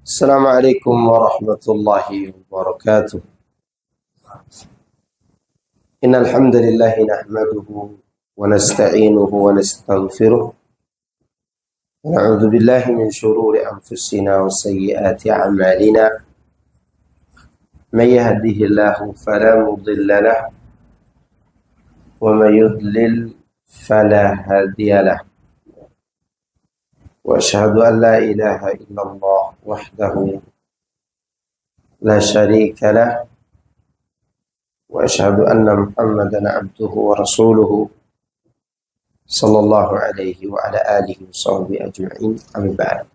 السلام عليكم ورحمة الله وبركاته. إن الحمد لله نحمده ونستعينه ونستغفره ونعوذ بالله من شرور أنفسنا وسيئات أعمالنا. من يهده الله فلا مضل له ومن يضلل فلا هادي له. وأشهد أن لا إله إلا الله وحده لا شريك له وأشهد أن محمدا عبده ورسوله صلى الله عليه وعلى آله وصحبه أجمعين. أما بعد.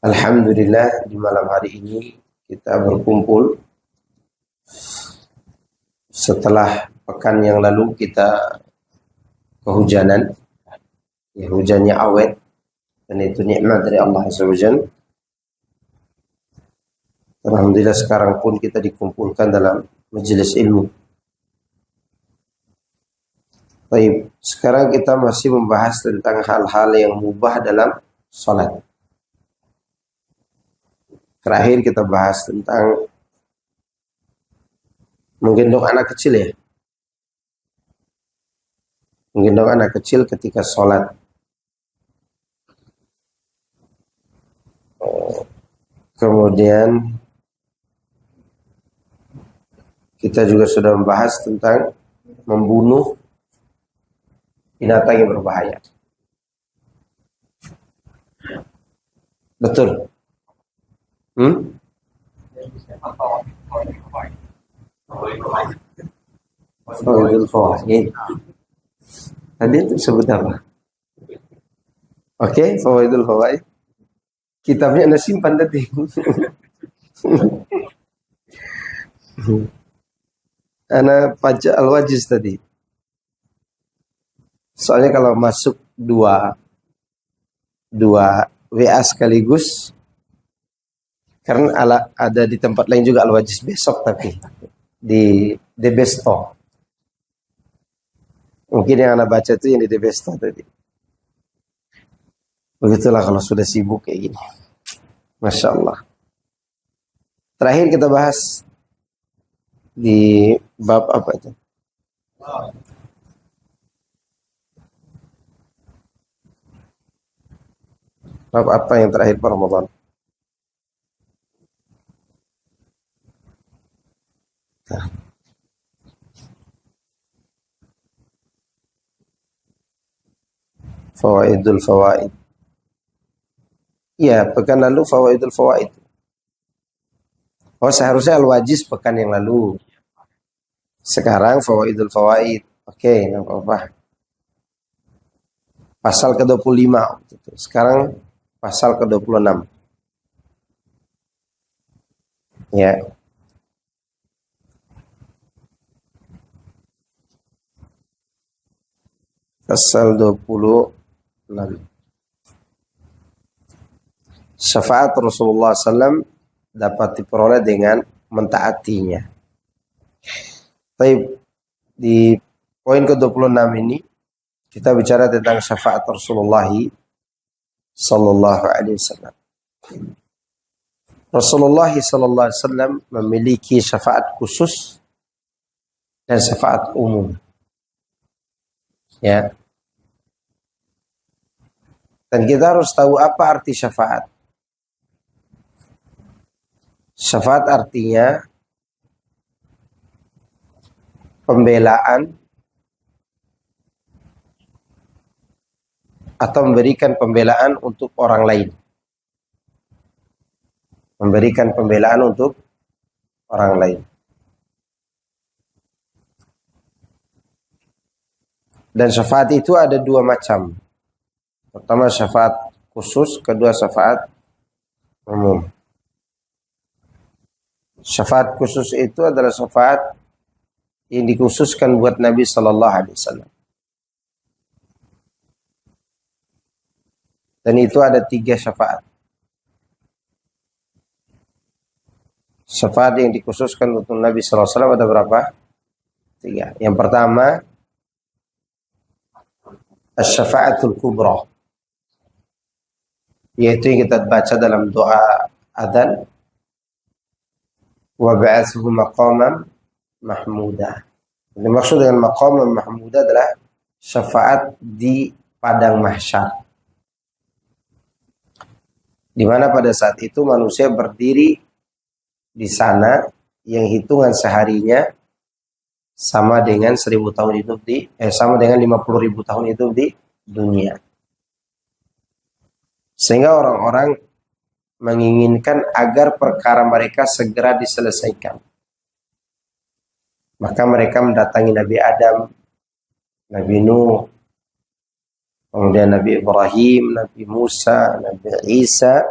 Alhamdulillah, di malam hari ini kita berkumpul setelah pekan yang lalu kita kehujanan. Ya, hujannya awet dan itu nikmat dari Allah SWT. Alhamdulillah sekarang pun kita dikumpulkan dalam majelis ilmu. Baik, sekarang kita masih membahas tentang hal-hal yang mubah dalam salat. Terakhir kita bahas tentang menggendong anak kecil ya. Menggendong anak kecil ketika salat. Kemudian kita juga sudah membahas tentang membunuh binatang yang berbahaya. Betul? Fawaidul fawaid. Tadi itu sebut apa? Oke, fawaidul fawaid. Kitabnya Anda simpan tadi. Ana baca Al-Wajiz tadi. Soalnya kalau masuk dua WA sekaligus, karena ada di tempat lain juga Al-Wajiz besok, tapi di The Besto. Mungkin yang Anda baca itu yang di The Besto tadi. Begitulah kalau sudah sibuk kayak gini. Masya Allah. Terakhir kita bahas di bab apa itu? Bab apa yang terakhir Pak Ramadan? Fawaidul fawaid. Ya, pekan lalu fawaidul fawaid. Oh, seharusnya Al-Wajiz pekan yang lalu. Sekarang fawaidul fawaid. Oke, enggak apa-apa. Pasal ke-25. Sekarang pasal ke-26. Ya. Pasal 26. Syafaat Rasulullah SAW dapat diperoleh dengan mentaatinya. Tapi di poin ke-26 ini kita bicara tentang syafaat Rasulullah sallallahu alaihi wasallam. Rasulullah sallallahu alaihi wasallam memiliki syafaat khusus dan syafaat umum. Ya. Dan kita harus tahu apa arti syafaat. Syafaat artinya pembelaan atau memberikan pembelaan untuk orang lain. Memberikan pembelaan untuk orang lain. Dan syafaat itu ada dua macam. Pertama syafaat khusus, kedua syafaat umum. Syafaat khusus itu adalah syafaat yang dikhususkan buat Nabi Sallallahu Alaihi Wasallam. Dan itu ada 3 syafaat. Syafaat yang dikhususkan untuk Nabi Sallallahu Alaihi Wasallam ada berapa? 3. Yang pertama, Asy-Syafa'atul Kubra, yaitu yang kita baca dalam doa adzan, wa ba'athu maqaman mahmuda. Dimaksud dengan maqaman mahmuda adalah syafaat di padang mahsyar, di mana pada saat itu manusia berdiri di sana yang hitungan seharinya sama dengan 1000 tahun hidup sama dengan 50.000 tahun hidup di dunia. Sehingga orang-orang menginginkan agar perkara mereka segera diselesaikan. Maka mereka mendatangi Nabi Adam, Nabi Nuh, kemudian Nabi Ibrahim, Nabi Musa, Nabi Isa.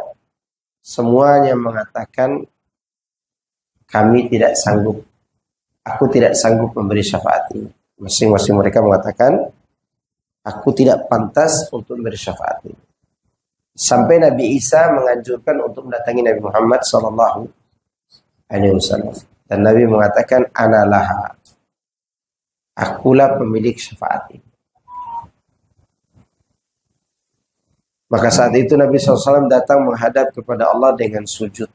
Semuanya mengatakan, kami tidak sanggup. Aku tidak sanggup memberi syafaat ini. Masing-masing mereka mengatakan, aku tidak pantas untuk memberi syafaat ini. Sampai Nabi Isa menganjurkan untuk mendatangi Nabi Muhammad SAW. Dan Nabi mengatakan, Analaha. Akulah pemilik syafaat ini. Maka saat itu Nabi SAW datang menghadap kepada Allah dengan sujud.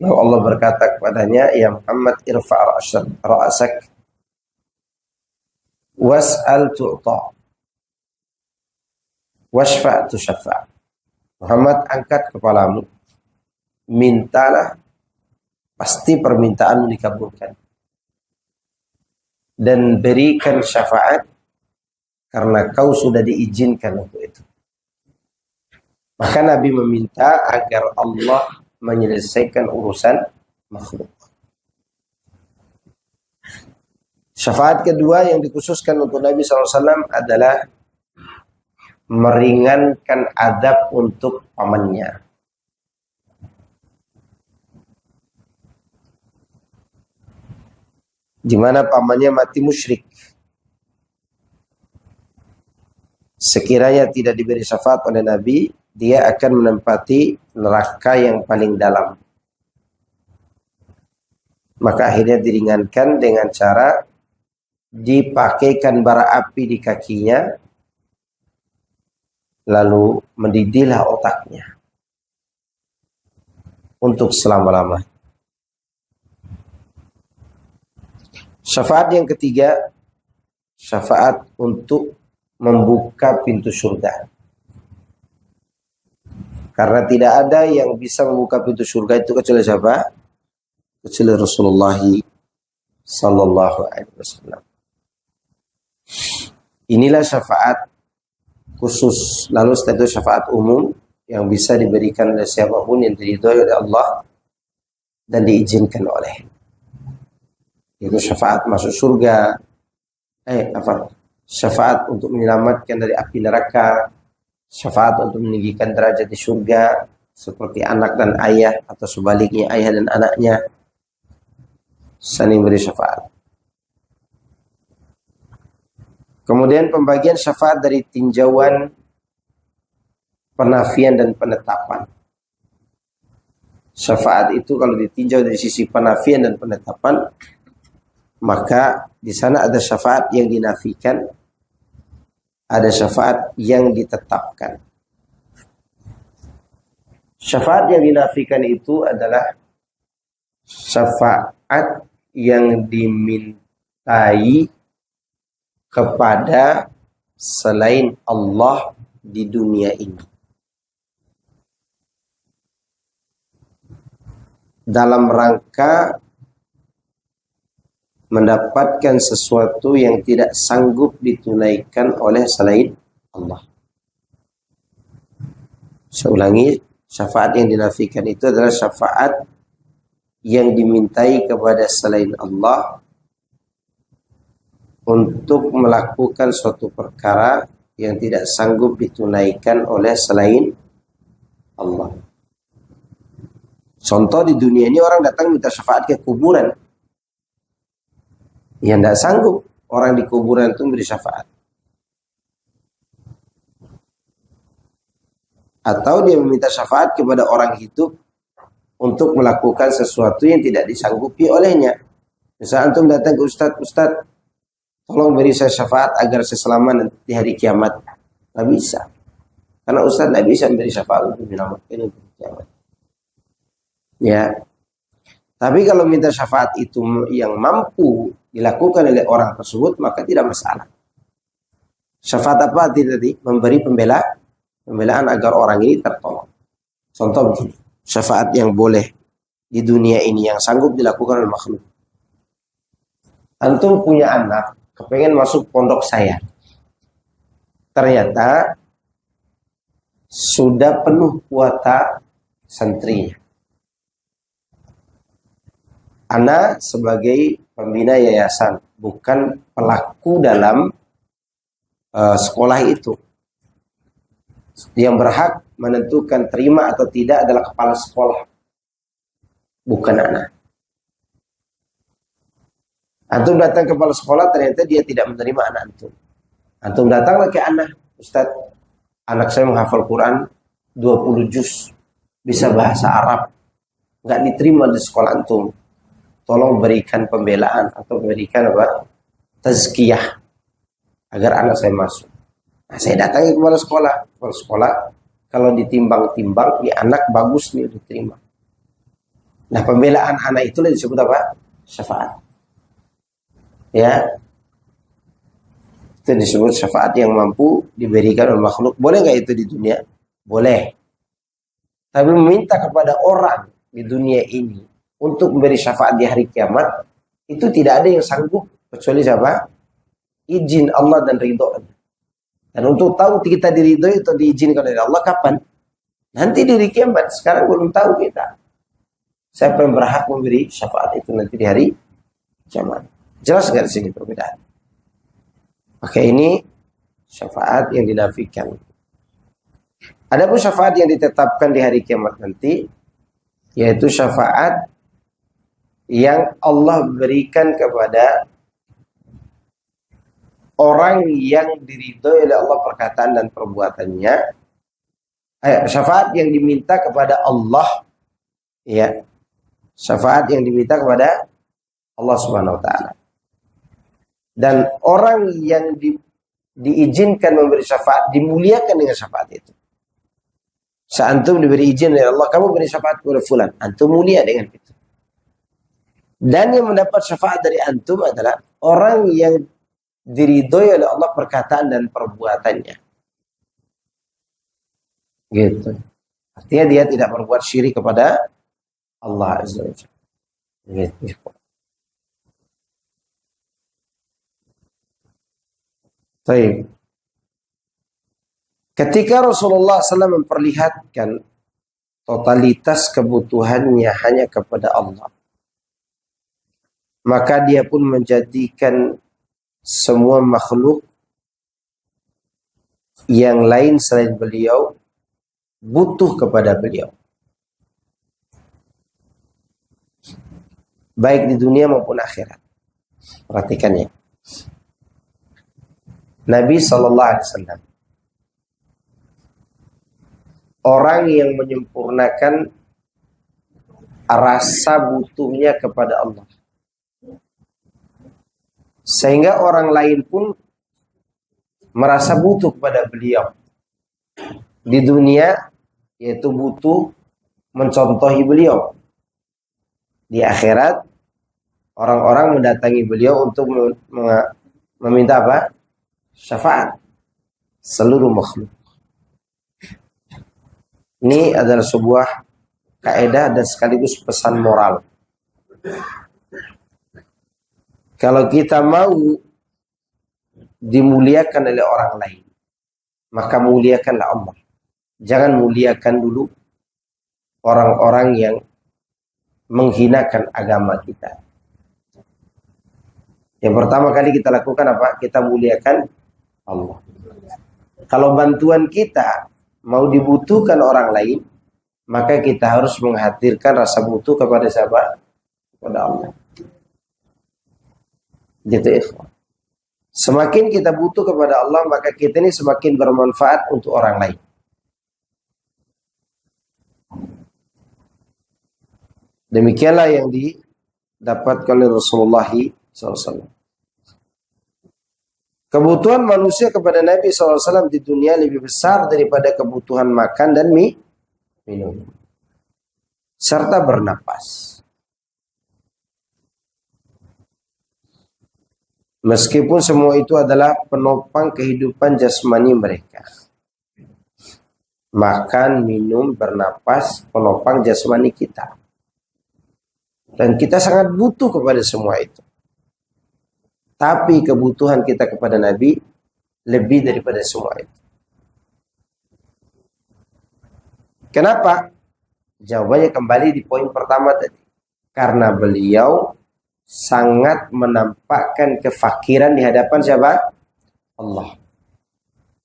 Lalu Allah berkata kepadanya, Ya Muhammad, irfa' ra'asak was'al tu'ta washfa' tushaffa'. Muhammad, angkat kepalamu, mintalah, pasti permintaanmu dikabulkan, dan berikan syafaat karena kau sudah diizinkan untuk itu. Maka Nabi meminta agar Allah menyelesaikan urusan makhluk. Syafaat kedua yang dikhususkan untuk Nabi SAW adalah meringankan adab untuk pamannya. Di mana pamannya mati musyrik. Sekiranya tidak diberi syafaat oleh Nabi, dia akan menempati neraka yang paling dalam. Maka akhirnya diringankan dengan cara dipakaikan bara api di kakinya, lalu mendidihlah otaknya untuk selama-lamanya. Syafaat yang ketiga, syafaat untuk membuka pintu surga. Karena tidak ada yang bisa membuka pintu surga itu kecuali siapa? Kecuali Rasulullah sallallahu alaihi wasallam. Inilah syafaat khusus. Lalu setelah itu syafaat umum yang bisa diberikan oleh siapapun yang diridhoi oleh Allah dan diizinkan oleh. Itu syafaat masuk surga. Syafaat untuk menyelamatkan dari api neraka. Syafaat untuk meninggikan derajat di surga, seperti anak dan ayah, atau sebaliknya ayah dan anaknya saling beri syafaat. Kemudian pembagian syafaat dari tinjauan penafian dan penetapan. Syafaat itu kalau ditinjau dari sisi penafian dan penetapan, maka di sana ada syafaat yang dinafikan, ada syafaat yang ditetapkan. Syafaat yang dinafikan itu adalah syafaat yang dimintai kepada selain Allah di dunia ini, dalam rangka mendapatkan sesuatu yang tidak sanggup ditunaikan oleh selain Allah. Saya ulangi, syafaat yang dinafikan itu adalah syafaat yang dimintai kepada selain Allah untuk melakukan suatu perkara yang tidak sanggup ditunaikan oleh selain Allah. Contoh, di dunia ini orang datang minta syafaat ke kuburan. Yang tidak sanggup orang di kuburan itu memberi syafaat. Atau dia meminta syafaat kepada orang hidup untuk melakukan sesuatu yang tidak disanggupi olehnya. Misalnya antum datang ke Ustadz, tolong beri saya syafaat agar saya selamat di hari kiamat. Nggak bisa. Karena ustaz tidak bisa memberi syafaat untuk menyelamatkan untuk kiamat. Ya. Tapi kalau minta syafaat itu yang mampu dilakukan oleh orang tersebut, maka tidak masalah. Syafaat apa tadi? Memberi pembelaan agar orang ini tertolong. Contoh begini, syafaat yang boleh di dunia ini yang sanggup dilakukan oleh makhluk. Antum punya anak, kepengen masuk pondok saya. Ternyata sudah penuh kuota santrinya. Ana sebagai pembina yayasan, bukan pelaku dalam sekolah itu. Yang berhak menentukan terima atau tidak adalah kepala sekolah, bukan anak. Antum datang ke kepala sekolah, ternyata dia tidak menerima anak antum. Antum datanglah ke anak, Ustaz, anak saya menghafal Quran 20 juz, bisa bahasa Arab, nggak diterima di sekolah antum. Tolong berikan pembelaan atau berikan apa? Tazkiyah agar anak saya masuk. Nah, saya datangi kepala sekolah. Kepala sekolah kalau ditimbang-timbang, ya anak bagus nih diterima. Nah, pembelaan anak itulah disebut apa? Syafaat. Ya, itu disebut syafaat yang mampu diberikan oleh makhluk. Boleh nggak itu di dunia? Boleh. Tapi meminta kepada orang di dunia ini untuk memberi syafaat di hari kiamat, itu tidak ada yang sanggup kecuali siapa? Izin Allah dan ridho. Dan untuk tahu kita diridhoi atau diizinkan oleh Allah kapan? Nanti di hari kiamat. Sekarang belum tahu kita. Siapa yang berhak memberi syafaat itu nanti di hari kiamat? Jelas nggak di sini perbedaan? Maka ini syafaat yang dinafikan. Adapun syafaat yang ditetapkan di hari kiamat nanti, yaitu syafaat yang Allah berikan kepada orang yang diridhoi oleh Allah perkataan dan perbuatannya. Syafaat yang diminta kepada Allah, ya, syafaat yang diminta kepada Allah Subhanahu Wa Taala. Dan orang yang diizinkan memberi syafaat dimuliakan dengan syafaat itu. Seantum diberi izin oleh Allah, kamu beri syafaat kepada fulan, antum mulia dengan itu. Dan yang mendapat syafaat dari antum adalah orang yang diridhoi oleh Allah perkataan dan perbuatannya. Gitu. Artinya dia tidak berbuat syirik kepada Allah Azza wa Jalla. Gitu. Baik. Ketika Rasulullah SAW memperlihatkan totalitas kebutuhannya hanya kepada Allah, maka dia pun menjadikan semua makhluk yang lain selain beliau butuh kepada beliau, baik di dunia maupun akhirat. Perhatikan ya. Nabi SAW orang yang menyempurnakan rasa butuhnya kepada Allah, sehingga orang lain pun merasa butuh kepada beliau. Di dunia, yaitu butuh mencontohi beliau. Di akhirat, orang-orang mendatangi beliau untuk meminta apa? Syafaat. Seluruh makhluk. Ini adalah sebuah kaidah dan sekaligus pesan moral. Kalau kita mau dimuliakan oleh orang lain, maka muliakanlah Allah. Jangan muliakan dulu orang-orang yang menghinakan agama kita. Yang pertama kali kita lakukan apa? Kita muliakan Allah. Kalau bantuan kita mau dibutuhkan orang lain, maka kita harus menghadirkan rasa butuh kepada siapa? Kepada Allah. Gitu ikhwan. Semakin kita butuh kepada Allah, maka kita ini semakin bermanfaat untuk orang lain. Demikianlah yang didapatkan oleh Rasulullah SAW. Kebutuhan manusia kepada Nabi SAW di dunia lebih besar daripada kebutuhan makan dan minum. Serta bernapas. Meskipun semua itu adalah penopang kehidupan jasmani mereka. Makan, minum, bernapas, penopang jasmani kita. Dan kita sangat butuh kepada semua itu. Tapi kebutuhan kita kepada Nabi lebih daripada semua itu. Kenapa? Jawabannya kembali di poin pertama tadi. Karena beliau sangat menampakkan kefakiran di hadapan siapa? Allah.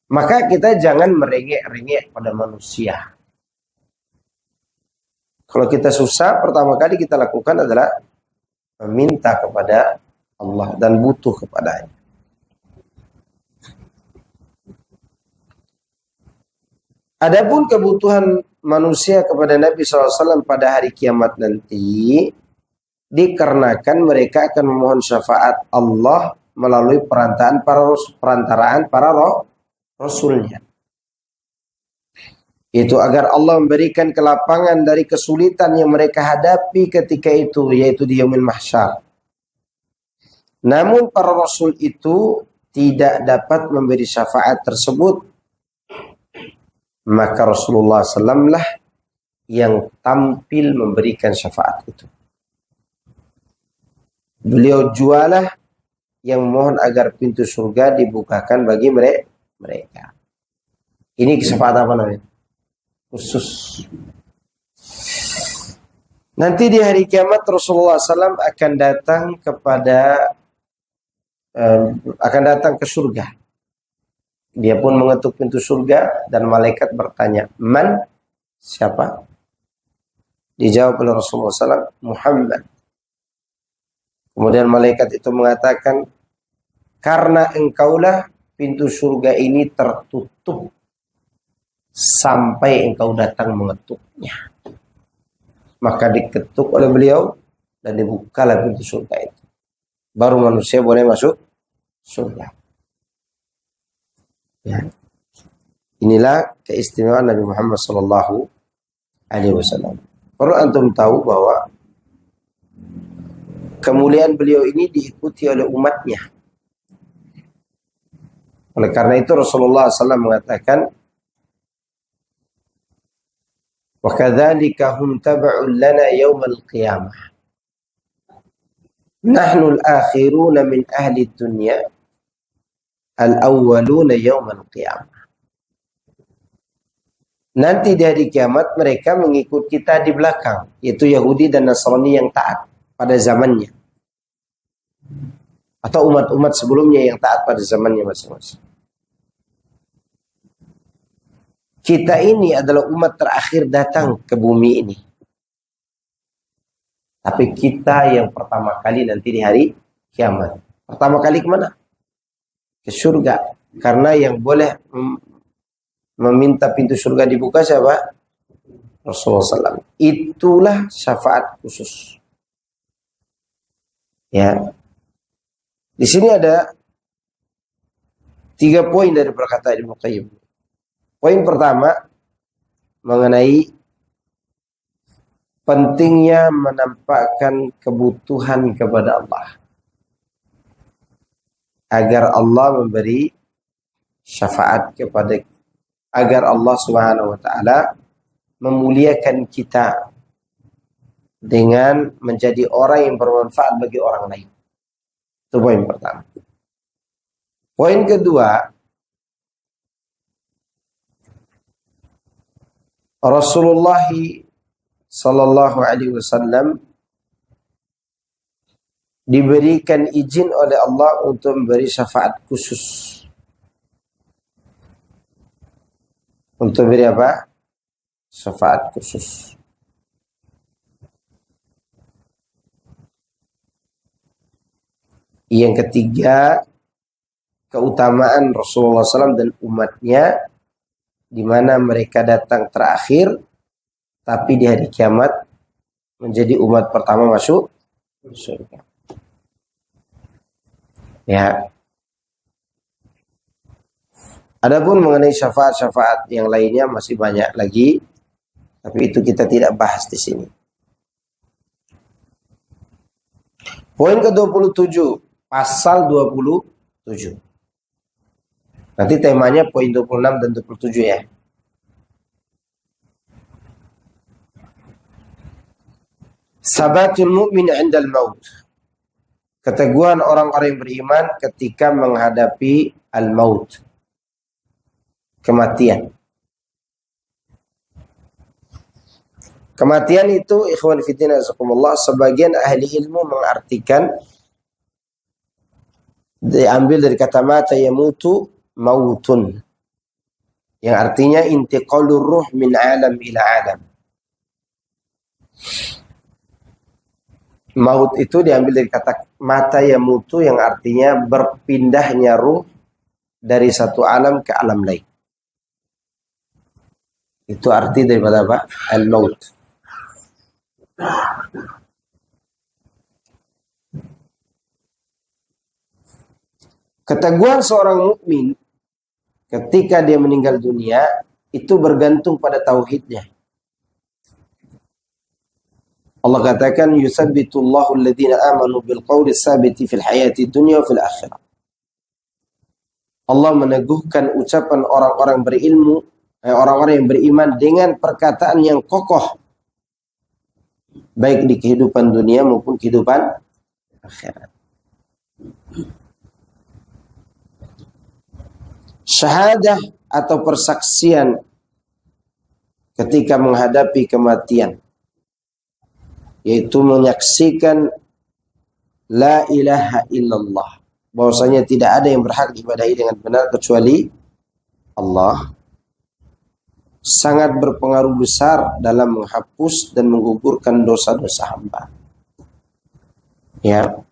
Maka kita jangan merengek-rengek pada manusia. Kalau kita susah, pertama kali kita lakukan adalah meminta kepada Allah dan butuh kepadanya. Adapun kebutuhan manusia kepada Nabi SAW pada hari kiamat nanti, dikarenakan mereka akan memohon syafaat Allah melalui perantaraan para rasulnya. Itu agar Allah memberikan kelapangan dari kesulitan yang mereka hadapi ketika itu, yaitu di yaumil mahsyar. Namun para rasul itu tidak dapat memberi syafaat tersebut. Maka Rasulullah SAW lah yang tampil memberikan syafaat itu. Beliau jualah yang mohon agar pintu surga dibukakan bagi mereka. Ini syafaat apa namanya? Khusus. Nanti di hari kiamat Rasulullah SAW akan datang ke surga. Dia pun mengetuk pintu surga dan malaikat bertanya, "Man?" Siapa? Dijawab oleh Rasulullah SAW, "Muhammad." Kemudian malaikat itu mengatakan, "Karena engkaulah pintu surga ini tertutup sampai engkau datang mengetuknya." Maka diketuk oleh beliau dan dibukalah pintu surga itu. Baru manusia boleh masuk surga. Ya. Inilah keistimewaan Nabi Muhammad SAW. Perlu antum tahu bahwa kemuliaan beliau ini diikuti oleh umatnya. Oleh karena itu Rasulullah SAW mengatakan, "Wa kadzalika hum tab'un lana yaumal qiyamah. Nahnu al-akhiruna min ahli dunya, al-awwaluna yaumal qiyamah." Nanti di hari kiamat mereka mengikut kita di belakang, yaitu Yahudi dan Nasrani yang taat pada zamannya. Atau umat-umat sebelumnya yang taat pada zamannya masing-masing. Kita ini adalah umat terakhir datang ke bumi ini. Tapi kita yang pertama kali nanti di hari kiamat. Pertama kali kemana? Ke surga. Karena yang boleh meminta pintu surga dibuka siapa? Rasulullah SAW. Itulah syafaat khusus. Ya. Di sini ada 3 poin dari perkataan Ibnu Qayyim. Poin pertama mengenai pentingnya menampakkan kebutuhan kepada Allah. Agar Allah memberi syafaat agar Allah Subhanahu wa taala memuliakan kita dengan menjadi orang yang bermanfaat bagi orang lain. Itu poin pertama. Poin kedua, Rasulullah sallallahu alaihi wasallam diberikan izin oleh Allah untuk memberi syafaat khusus. Untuk beri apa? Syafaat khusus. Yang ketiga, keutamaan Rasulullah SAW dan umatnya, di mana mereka datang terakhir, tapi di hari kiamat menjadi umat pertama masuk surga. Ya. Adapun mengenai syafaat-syafaat yang lainnya masih banyak lagi, tapi itu kita tidak bahas di sini. Poin ke-27, pasal 27. Nanti temanya poin 26 dan 27 ya. Sabatul mu'min 'indal maut. Keteguhan orang-orang yang beriman ketika menghadapi al-maut, kematian. Kematian itu, ikhwan fillah azakumullah, sebagian ahli ilmu mengartikan, diambil dari kata mata yamutu mautun, yang artinya intiqalur ruh min alam ila alam. Maut itu diambil dari kata mata yamutu, yang artinya berpindahnya ruh dari satu alam ke alam lain. Itu arti daripada apa? Al-maut. Keteguhan seorang mukmin ketika dia meninggal dunia itu bergantung pada tauhidnya. Allah katakan yusabbitullahu alladhina amanu bil qawli tsabiti fil hayati dunya wa fil akhirah. Allah meneguhkan ucapan orang-orang berilmu, orang-orang yang beriman dengan perkataan yang kokoh, baik di kehidupan dunia maupun kehidupan akhirat. Syahadah atau persaksian ketika menghadapi kematian, yaitu menyaksikan la ilaha illallah, bahwasanya tidak ada yang berhak diibadahi dengan benar kecuali Allah, sangat berpengaruh besar dalam menghapus dan menggugurkan dosa-dosa hamba. Ya.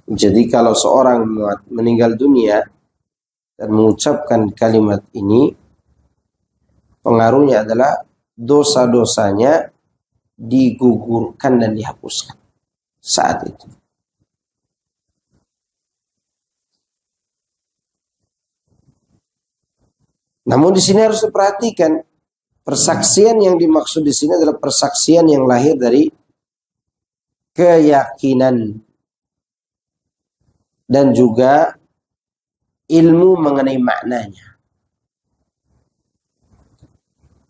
Jadi kalau seorang meninggal dunia dan mengucapkan kalimat ini, pengaruhnya adalah dosa-dosanya digugurkan dan dihapuskan saat itu. Namun di sini harus diperhatikan, persaksian yang dimaksud di sini adalah persaksian yang lahir dari keyakinan dan juga ilmu mengenai maknanya.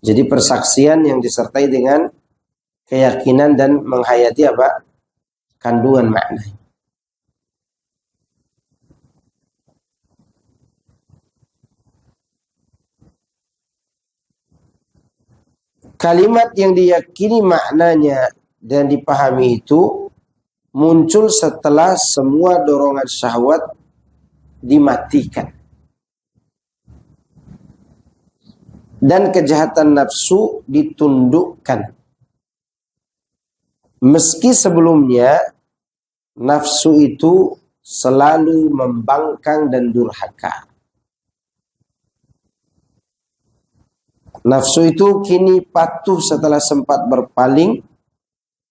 Jadi persaksian yang disertai dengan keyakinan dan menghayati apa? Kandungan makna. Kalimat yang diyakini maknanya dan dipahami itu muncul setelah semua dorongan syahwat dimatikan dan kejahatan nafsu ditundukkan. Meski sebelumnya nafsu itu selalu membangkang dan durhaka. Nafsu itu kini patuh setelah sempat berpaling,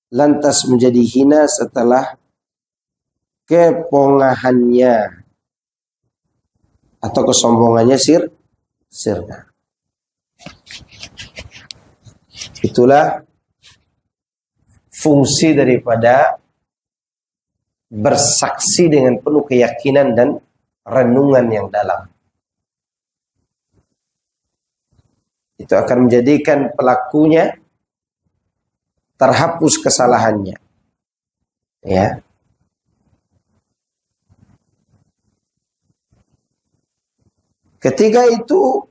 lantas menjadi hina setelah kepongahannya atau kesombongannya sirna. Itulah fungsi daripada bersaksi dengan penuh keyakinan dan renungan yang dalam. Itu akan menjadikan pelakunya terhapus kesalahannya. Ya. Ketika itu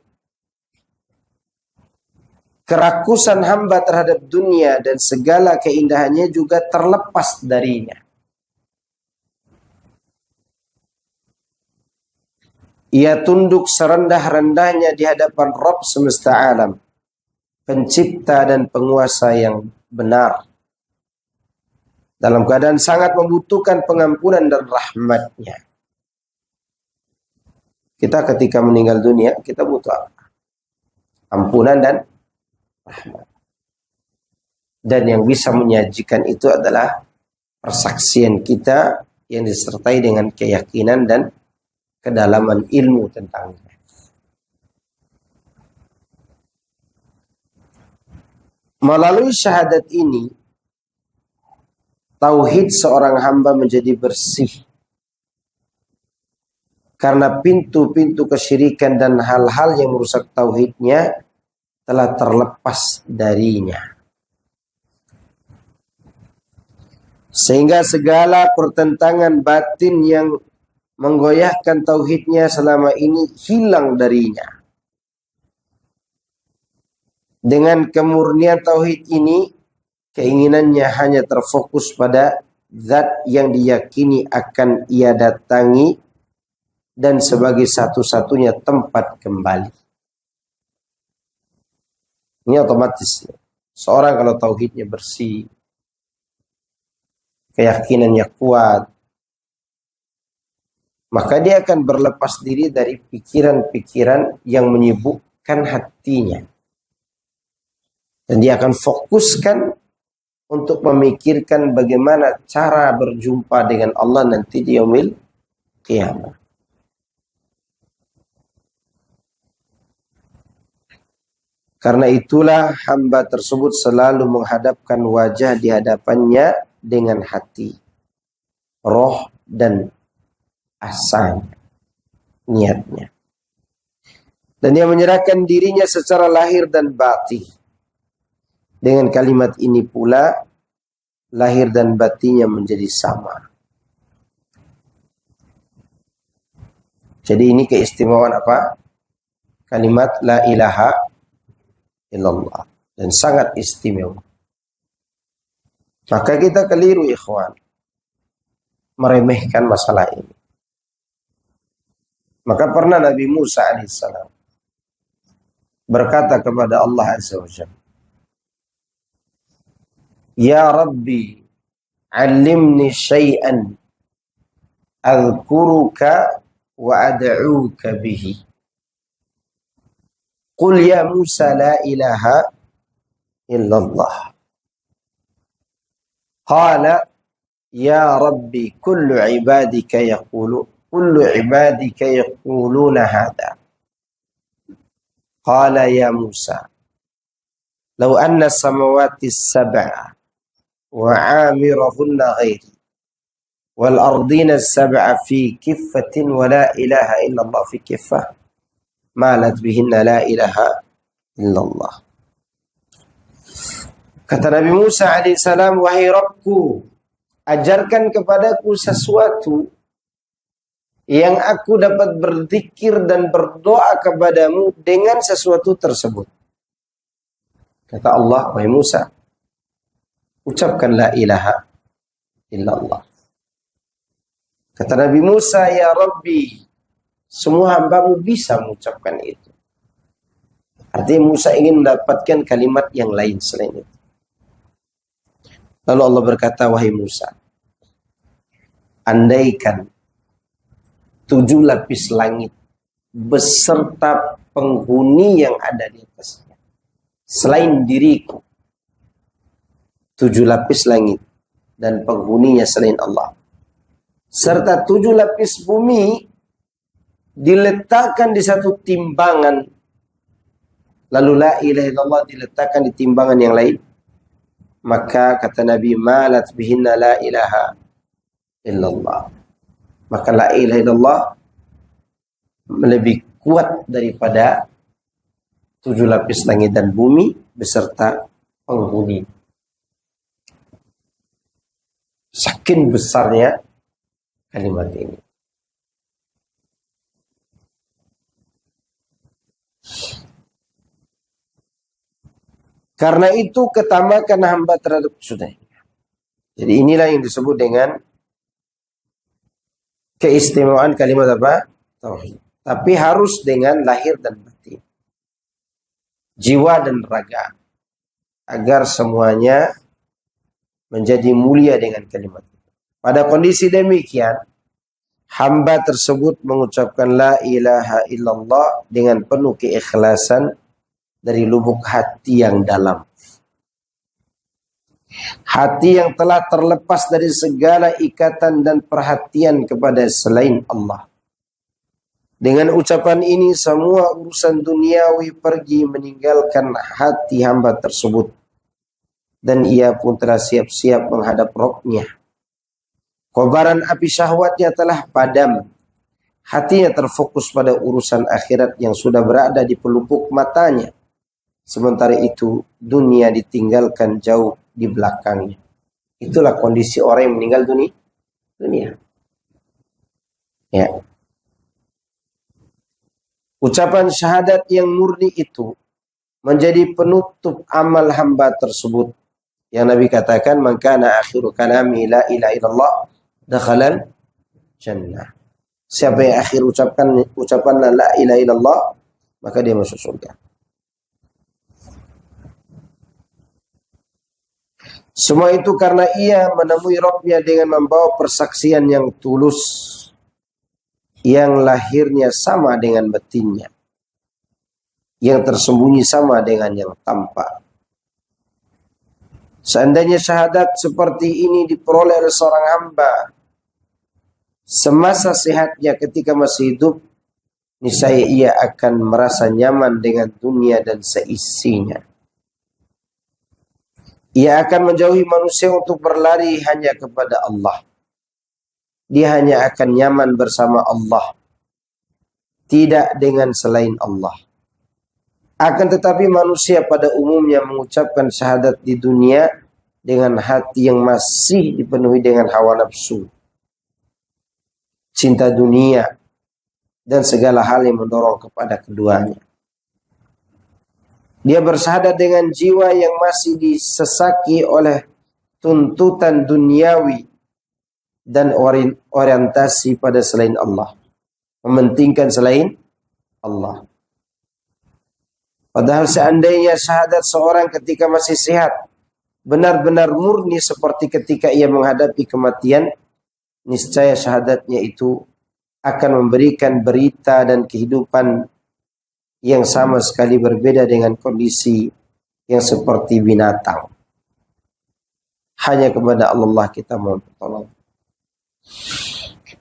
kerakusan hamba terhadap dunia dan segala keindahannya juga terlepas darinya. Ia tunduk serendah-rendahnya di hadapan Rabb semesta alam, pencipta dan penguasa yang benar, dalam keadaan sangat membutuhkan pengampunan dan rahmatnya. Kita ketika meninggal dunia, kita butuh apa? Ampunan dan rahmat. Dan yang bisa menyajikan itu adalah persaksian kita yang disertai dengan keyakinan dan kedalaman ilmu tentangnya. Melalui syahadat ini, tauhid seorang hamba menjadi bersih. Karena pintu-pintu kesyirikan dan hal-hal yang merusak tauhidnya telah terlepas darinya. Sehingga segala pertentangan batin yang menggoyahkan tauhidnya selama ini hilang darinya. Dengan kemurnian tauhid ini, keinginannya hanya terfokus pada zat yang diyakini akan ia datangi dan sebagai satu-satunya tempat kembali. Ini otomatis. Seorang kalau tauhidnya bersih, keyakinannya kuat, maka dia akan berlepas diri dari pikiran-pikiran yang menyibukkan hatinya. Dan dia akan fokuskan untuk memikirkan bagaimana cara berjumpa dengan Allah nanti di yaumil qiyamah. Karena itulah hamba tersebut selalu menghadapkan wajah di hadapannya dengan hati, roh, dan asa niatnya. Dan dia menyerahkan dirinya secara lahir dan batin. Dengan kalimat ini pula, lahir dan batinnya menjadi sama. Jadi ini keistimewaan apa? Kalimat la ilaha illallah. Dan sangat istimewa. Maka kita keliru ikhwan, meremehkan masalah ini. Maka pernah Nabi Musa alaihissalam berkata kepada Allah Azza wa Jalla, Ya Rabbi, alimni syai'an adhkuruka wa ad'uka bihi. Qul ya Musa la ilaha illallah. Qala ya Rabbi kullu ibadika yaquluna hadha. Qala ya Musa law anna samawati as-sab'a wa 'amirahunna ghairi wal ardina as-sab'a fi kiffatin wa la ilaha illallah fi kiffah malat bihinna la ilaha illallah. Kata Nabi Musa alaihissalam, wahai Rabbku, ajarkan kepadaku sesuatu yang aku dapat berzikir dan berdoa kepadamu dengan sesuatu tersebut. Kata Allah, wahai Musa, ucapkan la ilaha illallah. Kata Nabi Musa, ya Rabbi, semua hambamu bisa mengucapkan itu. Artinya Musa ingin mendapatkan kalimat yang lain selain itu. Lalu Allah berkata, wahai Musa, andaikan 7 lapis langit beserta penghuni yang ada di atasnya, selain diriku, 7 lapis langit dan penghuninya selain Allah, serta 7 lapis bumi diletakkan di satu timbangan, lalu la ilaha illallah diletakkan di timbangan yang lain, maka kata Nabi, malat bihinna la ilaha illallah. Maka la ilaha illallah lebih kuat daripada 7 lapis langit dan bumi beserta penghuni. Saking besarnya kalimat ini. Karena itu ketamakan hamba terhadap sudahnya. Jadi inilah yang disebut dengan keistimewaan kalimat apa? Tauhid. Tapi harus dengan lahir dan batin, jiwa dan raga, agar semuanya menjadi mulia dengan kalimat itu. Pada kondisi demikian, hamba tersebut mengucapkan la ilaha illallah dengan penuh keikhlasan dari lubuk hati yang dalam. Hati yang telah terlepas dari segala ikatan dan perhatian kepada selain Allah. Dengan ucapan ini semua urusan duniawi pergi meninggalkan hati hamba tersebut. Dan ia pun telah siap-siap menghadap Rabb-Nya. Kobaran api syahwatnya telah padam. Hatinya terfokus pada urusan akhirat yang sudah berada di pelupuk matanya. Sementara itu dunia ditinggalkan jauh di belakangnya. Itulah kondisi orang yang meninggal dunia. Ya. Ucapan syahadat yang murni itu menjadi penutup amal hamba tersebut. Yang Nabi katakan, "Man kana akhiru kalami la ilaha illallah dakhalal jannah." Siapa yang akhir ucapan la ilaha illallah, maka dia masuk surga. Semua itu karena ia menemui Rabb-Nya dengan membawa persaksian yang tulus, yang lahirnya sama dengan batinnya, yang tersembunyi sama dengan yang tampak. Seandainya syahadat seperti ini diperoleh oleh seorang hamba semasa sehatnya ketika masih hidup, niscaya ia akan merasa nyaman dengan dunia dan seisinya. Ia akan menjauhi manusia untuk berlari hanya kepada Allah. Dia hanya akan nyaman bersama Allah, tidak dengan selain Allah. Akan tetapi manusia pada umumnya mengucapkan syahadat di dunia dengan hati yang masih dipenuhi dengan hawa nafsu, cinta dunia, dan segala hal yang mendorong kepada keduanya. Dia bersyahadat dengan jiwa yang masih disesaki oleh tuntutan duniawi dan orientasi pada selain Allah. Mementingkan selain Allah. Padahal seandainya syahadat seorang ketika masih sehat benar-benar murni seperti ketika ia menghadapi kematian, niscaya syahadatnya itu akan memberikan berita dan kehidupan yang sama sekali berbeda dengan kondisi yang seperti binatang. Hanya kepada Allah kita mohon pertolongan.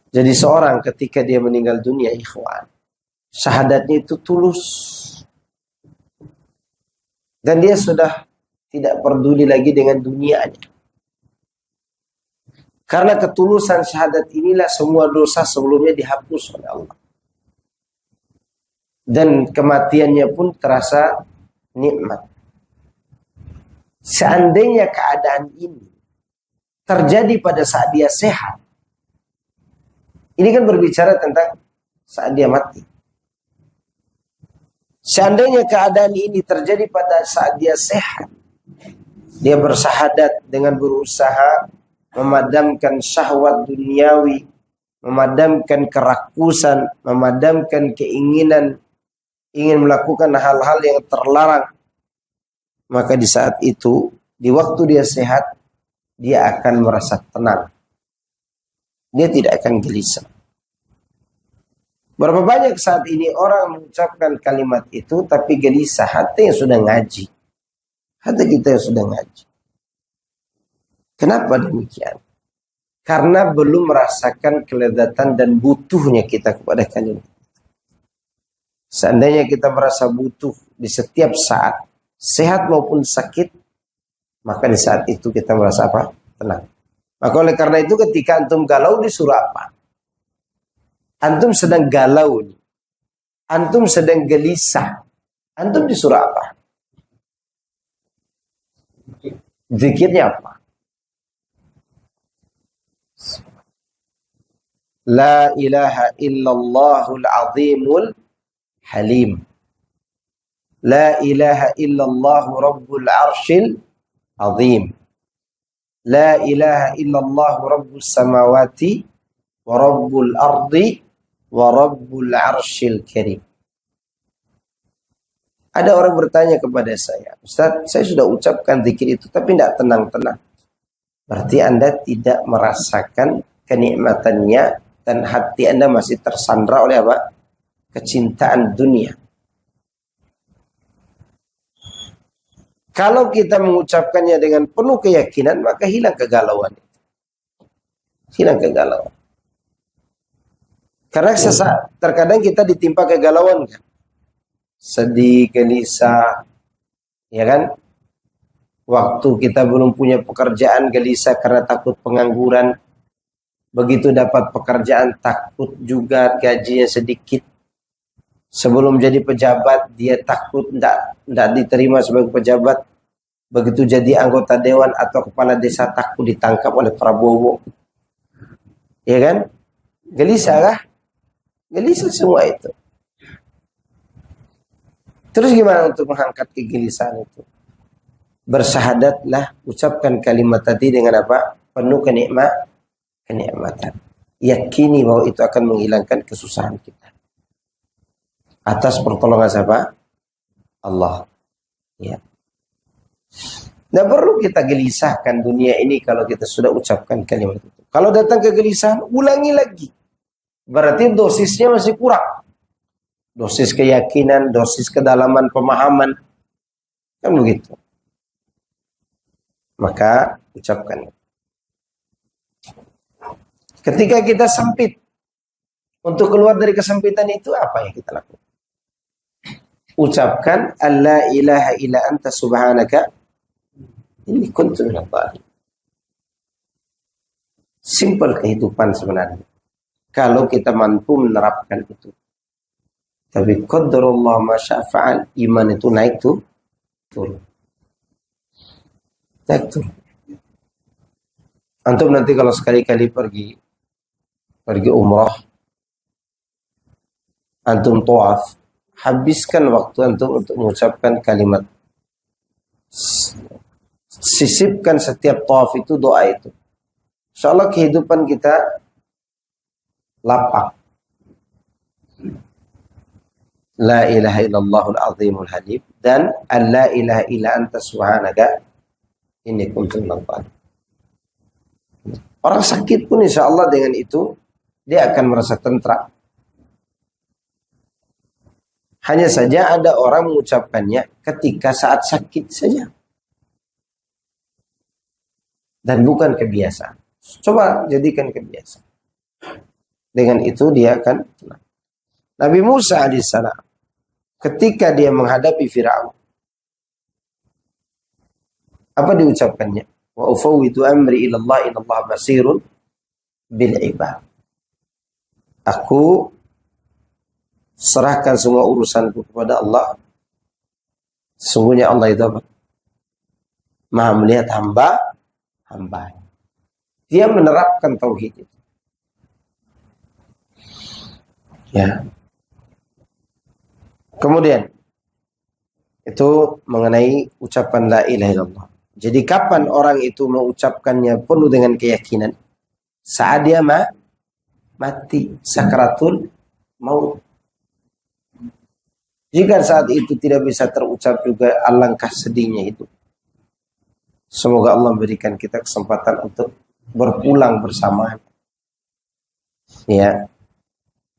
Jadi seorang ketika dia meninggal dunia, ikhwan, syahadatnya itu tulus. Dan dia sudah tidak peduli lagi dengan dunianya. Karena ketulusan syahadat inilah semua dosa sebelumnya dihapus oleh Allah. Dan kematiannya pun terasa nikmat. Seandainya keadaan ini terjadi pada saat dia sehat, ini kan berbicara tentang saat dia mati. Seandainya keadaan ini terjadi pada saat dia sehat, dia bersyahadat dengan berusaha memadamkan syahwat duniawi, memadamkan kerakusan, memadamkan keinginan ingin melakukan hal-hal yang terlarang, maka di saat itu, di waktu dia sehat, dia akan merasa tenang. Dia tidak akan gelisah. Berapa banyak saat ini orang mengucapkan kalimat itu, tapi gelisah, hati yang sudah ngaji. Hati kita yang sudah ngaji. Kenapa demikian? Karena belum merasakan kelezatan dan butuhnya kita kepada kalimat. Seandainya kita merasa butuh di setiap saat, sehat maupun sakit, maka di saat itu kita merasa apa? Tenang. Maka oleh karena itu ketika antum galau disuruh apa? Antum sedang galau, antum sedang gelisah, antum disuruh apa? Zikirnya apa? La ilaha illallahul azimul Halim. La ilaha illallah rabbul arshil azim. La ilaha illallah rabbus samawati wa rabbul ardi wa rabbul arshil karim. Ada orang bertanya kepada saya, Ustaz, saya sudah ucapkan zikir itu tapi tidak tenang-tenang. Berarti Anda tidak merasakan kenikmatannya dan hati Anda masih tersandra oleh apa? Kecintaan dunia. Kalau kita mengucapkannya dengan penuh keyakinan, maka hilang kegalauan. Hilang kegalauan. Karena terkadang kita ditimpa kegalauan kan. Sedih, gelisah, ya kan? Waktu kita belum punya pekerjaan, gelisah karena takut pengangguran. Begitu dapat pekerjaan, takut juga gajinya sedikit. Sebelum jadi pejabat, dia takut tidak diterima sebagai pejabat. Begitu jadi anggota dewan atau kepala desa, takut ditangkap oleh Prabowo. Ya kan? Gelisah kah? Gelisah semua itu. Terus gimana untuk mengangkat kegelisahan itu? Bersahadatlah, ucapkan kalimat tadi dengan apa? Penuh kenikmatan. Yakini bahwa itu akan menghilangkan kesusahan kita. Atas pertolongan siapa? Allah. Ya. Tidak perlu kita gelisahkan dunia ini kalau kita sudah ucapkan kalimat itu. Kalau datang kegelisahan, ulangi lagi. Berarti dosisnya masih kurang. Dosis keyakinan, dosis kedalaman pemahaman. Kan begitu. Maka ucapkan. Ketika kita sempit, untuk keluar dari kesempitan itu apa yang kita lakukan? Ucapkan alla ilaha illa anta subhanaka inni kuntu minadh dhalimin. Simpel kehidupan sebenarnya. Kalau kita mampu menerapkan itu. Tapi qadarullah ma syaa fa'al, iman itu naik tuh turun. Naik turun. Antum nanti kalau sekali-kali pergi umrah, antum tawaf, habiskan waktu antum untuk mengucapkan kalimat. Sisipkan setiap tawaf itu doa itu. Insyaallah kehidupan kita lapang. La ilaha illallahul azimul halim dan la ilaha illa anta subhanaka inni kuntu minadh dhalimin. Orang sakit pun insyaallah dengan itu dia akan merasa tentram. Hanya saja ada orang mengucapkannya ketika saat sakit saja. Dan bukan kebiasaan. Coba jadikan kebiasaan. Dengan itu dia akan tenang. Nabi Musa alaihissalam ketika dia menghadapi Firaun, apa diucapkannya? Wa ufawwidu amri ila Allah innallaha basirun bil ibad. Aku serahkan semua urusanku kepada Allah. Sesungguhnya Allah itu Maha melihat hamba. Dia menerapkan tauhid itu. Ya. Kemudian itu mengenai ucapan la ilaha illallah. Jadi kapan orang itu mengucapkannya penuh dengan keyakinan? Saat dia mati sakaratul maut. Jika saat itu tidak bisa terucap juga, alangkah sedihnya itu. Semoga Allah berikan kita kesempatan untuk berpulang bersamaan. Ya.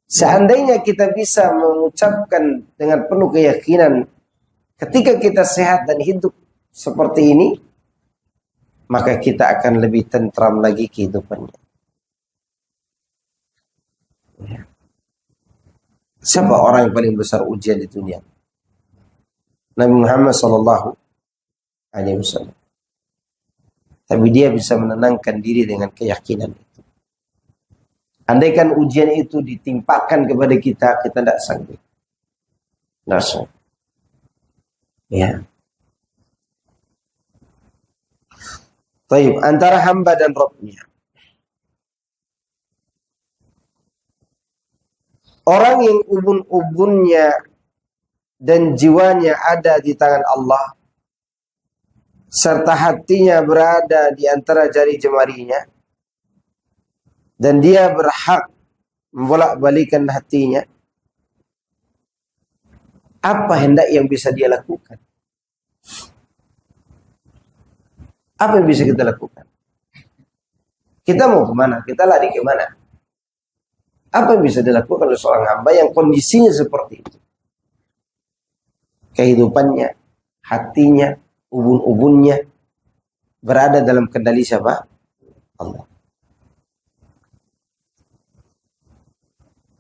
Seandainya kita bisa mengucapkan dengan penuh keyakinan ketika kita sehat dan hidup seperti ini, maka kita akan lebih tentram lagi kehidupannya. Ya. Siapa orang yang paling besar ujian di dunia? Nabi Muhammad sallallahu alaihi wasallam. Tapi dia bisa menenangkan diri dengan keyakinan itu. Andaikan ujian itu ditimpakan kepada kita, kita tidak sanggup. Tidak sanggup. Ya. Baik, antara hamba dan Rabbnya. Orang yang ubun-ubunnya dan jiwanya ada di tangan Allah, serta hatinya berada di antara jari jemarinya, dan dia berhak membolak-balikan hatinya, apa hendak yang bisa dia lakukan? Apa yang bisa kita lakukan? Kita mau kemana? Kita lari kemana? Apa yang bisa dilakukan oleh seorang hamba yang kondisinya seperti itu? Kehidupannya, hatinya, ubun-ubunnya berada dalam kendali siapa? Allah.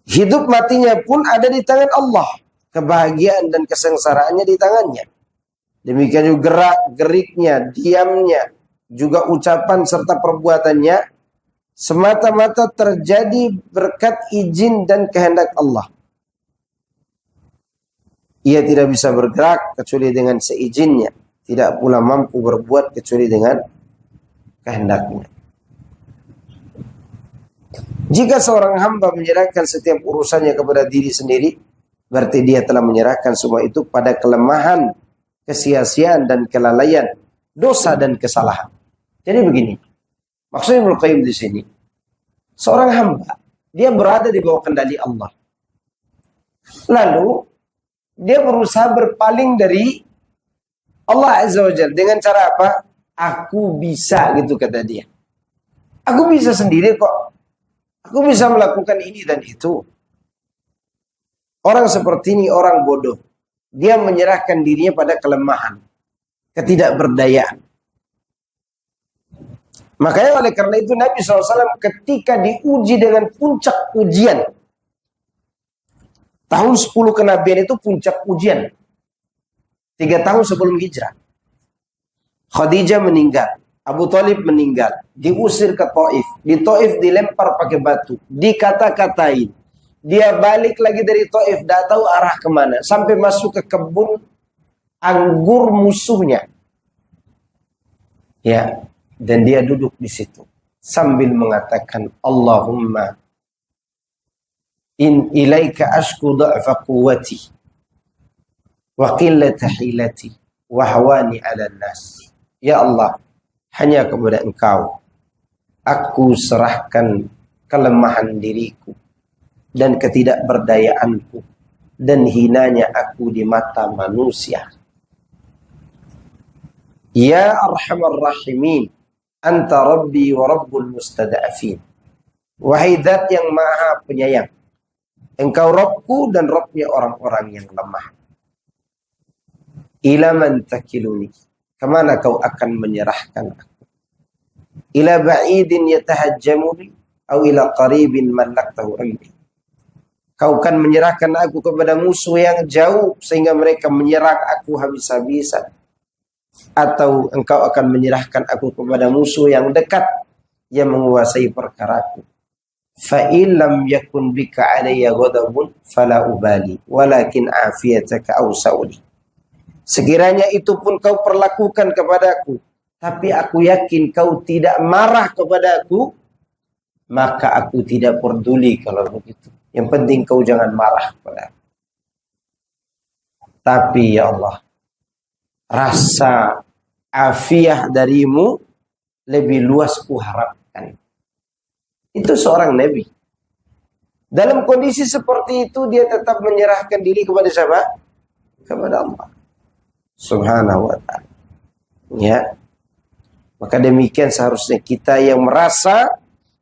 Hidup matinya pun ada di tangan Allah. Kebahagiaan dan kesengsaraannya di tangannya. Demikian juga gerak, geriknya, diamnya, juga ucapan serta perbuatannya semata-mata terjadi berkat izin dan kehendak Allah. Ia tidak bisa bergerak kecuali dengan seizinnya. Tidak pula mampu berbuat kecuali dengan kehendaknya. Jika seorang hamba menyerahkan setiap urusannya kepada diri sendiri, berarti dia telah menyerahkan semua itu pada kelemahan, kesia-siaan dan kelalaian, dosa dan kesalahan. Jadi begini, maksudnya Ibnu Qayyim di sini, seorang hamba, dia berada di bawah kendali Allah. Lalu, dia berusaha berpaling dari Allah Azza wa Jalla dengan cara apa? Aku bisa, gitu kata dia. Aku bisa sendiri kok. Aku bisa melakukan ini dan itu. Orang seperti ini orang bodoh. Dia menyerahkan dirinya pada kelemahan, ketidakberdayaan. Makanya oleh karena itu Nabi SAW ketika diuji dengan puncak ujian. Tahun 10 kenabian itu puncak ujian. 3 tahun sebelum hijrah. Khadijah meninggal. Abu Thalib meninggal. Diusir ke Taif. Di Taif dilempar pakai batu. Dikata-katain. Dia balik lagi dari Taif. Tidak tahu arah kemana. Sampai masuk ke kebun anggur musuhnya. Ya. Dan dia duduk di situ. Sambil mengatakan, Allahumma in ilaika ashku da'fa quwwati. Wa qillata hilati. Wa hawani ala nas. Ya Allah. Hanya kepada Engkau aku serahkan kelemahan diriku dan ketidakberdayaanku dan hinanya aku di mata manusia. Ya Arhamar Rahimin, Anta Rabbi wa Rabbul Mustada'afin. Wahai Zat yang Maha Penyayang, Engkau Rabbku dan Rabbnya orang-orang yang lemah. Ila man takiluni, kemana kau akan menyerahkan aku? Ila ba'idin yatahajjamuni atau ila qaribin mallaktahu ilmi. Kau akan menyerahkan aku kepada musuh yang jauh sehingga mereka menyerang aku habis-habisan, atau engkau akan menyerahkan aku kepada musuh yang dekat yang menguasai perkaraku. Fa in lam yakun bika alayya ghadabun fala ubali walakin afiyataka awsa'uli. Sekiranya itu pun kau perlakukan kepadaku, tapi aku yakin kau tidak marah kepadaku, maka aku tidak peduli kalau begitu. Yang penting kau jangan marah kepadaku. Tapi ya Allah, rasa afiah darimu lebih luas kuharapkan. Itu seorang Nabi. Dalam kondisi seperti itu dia tetap menyerahkan diri kepada siapa? Kepada Allah Subhanahu wa ta'ala. Ya. Maka demikian seharusnya kita yang merasa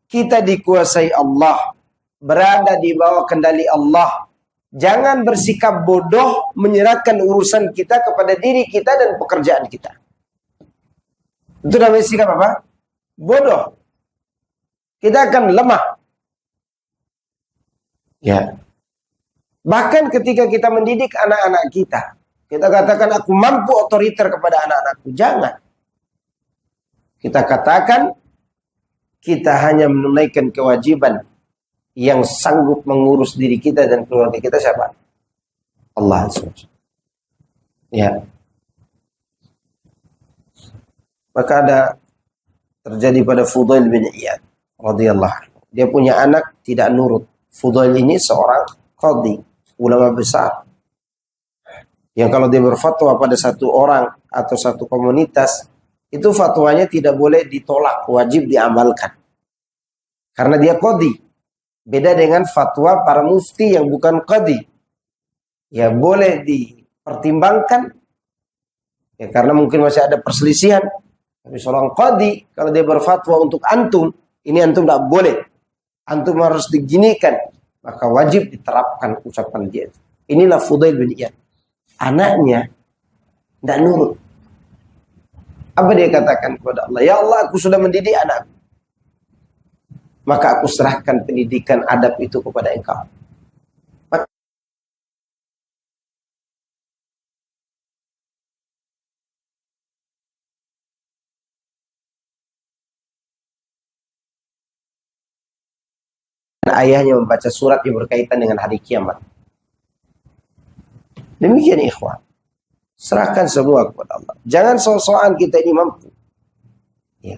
kita dikuasai Allah, berada di bawah kendali Allah. Jangan bersikap bodoh menyerahkan urusan kita kepada diri kita dan pekerjaan kita. Itu namanya sikap apa? Bodoh. Kita akan lemah. Ya. Bahkan ketika kita mendidik anak-anak kita, kita katakan aku mampu otoriter kepada anak-anakku. Jangan. Kita katakan kita hanya menunaikan kewajiban yang sanggup mengurus diri kita dan keluarga kita siapa? Allah SWT. Ya. Maka ada terjadi pada Fudail bin Iyad radhiyallahu anhu. Dia punya anak tidak nurut. Fudail ini seorang qadhi, ulama besar. Yang kalau dia berfatwa pada satu orang atau satu komunitas, itu fatwanya tidak boleh ditolak, wajib diamalkan. Karena dia qadhi. Beda dengan fatwa para mufti yang bukan qadhi. Ya boleh dipertimbangkan. Ya karena mungkin masih ada perselisihan. Tapi seorang qadhi, kalau dia berfatwa untuk antum, ini antum tidak boleh. Antum harus diginikan. Maka wajib diterapkan ucapan dia. Inilah Fudail bin Iyad. Anaknya tidak nurut. Apa dia katakan kepada Allah? Ya Allah, aku sudah mendidik anak, maka aku serahkan pendidikan adab itu kepada Engkau. Ayahnya membaca surat yang berkaitan dengan hari kiamat. Demikian ikhwan. Serahkan semua kepada Allah. Jangan sok-sokan kita ini mampu. Ya.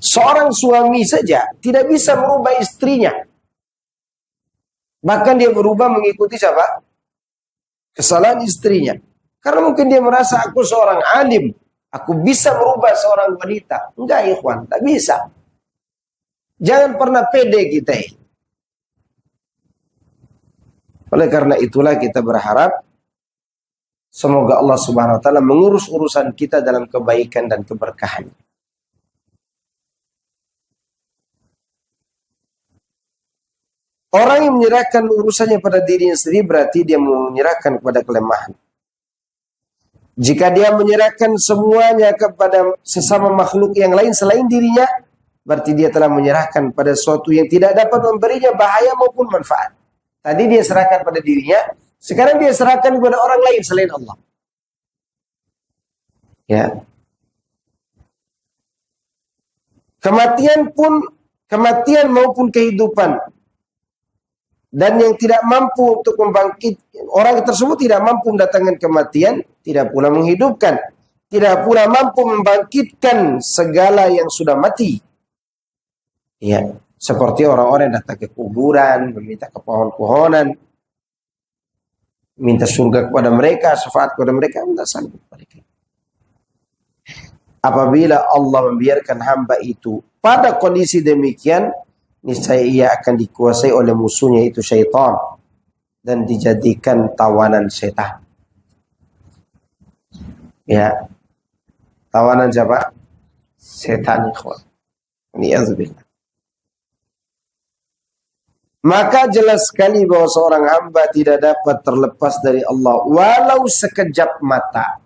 Seorang suami saja tidak bisa merubah istrinya. Bahkan dia berubah mengikuti siapa? Kesalahan istrinya. Karena mungkin dia merasa aku seorang alim. Aku bisa merubah seorang wanita. Enggak ikhwan, tak bisa. Jangan pernah pede kita ini. Oleh karena itulah kita berharap semoga Allah Subhanahu wa taala mengurus urusan kita dalam kebaikan dan keberkahan. Orang yang menyerahkan urusannya pada dirinya sendiri berarti dia menyerahkan kepada kelemahan. Jika dia menyerahkan semuanya kepada sesama makhluk yang lain selain dirinya, berarti dia telah menyerahkan pada sesuatu yang tidak dapat memberinya bahaya maupun manfaat. Tadi dia serahkan pada dirinya, sekarang dia serahkan kepada orang lain selain Allah. Ya. Kematian maupun kehidupan, dan yang tidak mampu untuk membangkit, orang tersebut tidak mampu mendatangkan kematian, tidak pula menghidupkan, tidak pula mampu membangkitkan segala yang sudah mati. Ya, seperti orang-orang yang datang ke kuburan, meminta ke pohon-pohonan, minta surga kepada mereka, syafaat kepada mereka, tidak sanggup mereka. Apabila Allah membiarkan hamba itu pada kondisi demikian, niscaya ia akan dikuasai oleh musuhnya itu syaitan dan dijadikan tawanan setan. Ya, tawanan siapa? Setan, ikhwan. Ni'adzubillah. Maka jelas sekali bahwa seorang hamba tidak dapat terlepas dari Allah walau sekejap mata.